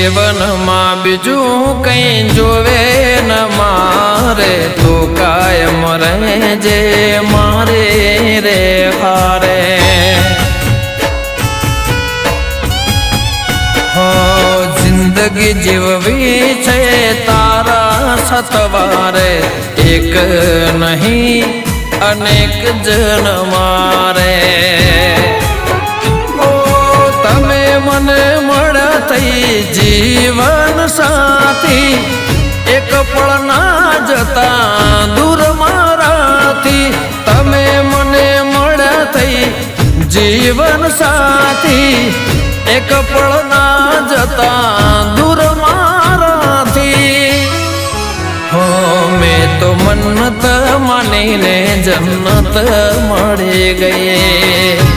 જીવનમાં બીજું કઈ જોવે ન મારે તો કાયમ રહેજે મારે રે હારે હો જિંદગી જીવવી છે તારા સતવારે એક નહીં અનેક જન મારે તમે મને મળ્યા થઈ જીવન સાથી એક પળ ના જતા દૂર મારાથી તમે મને મળ્યા થઈ જીવન સાથી એક પળ ના જતા દૂર મારાથી હો મેં તો મન્નત માનીને જન્નત મળી ગઈ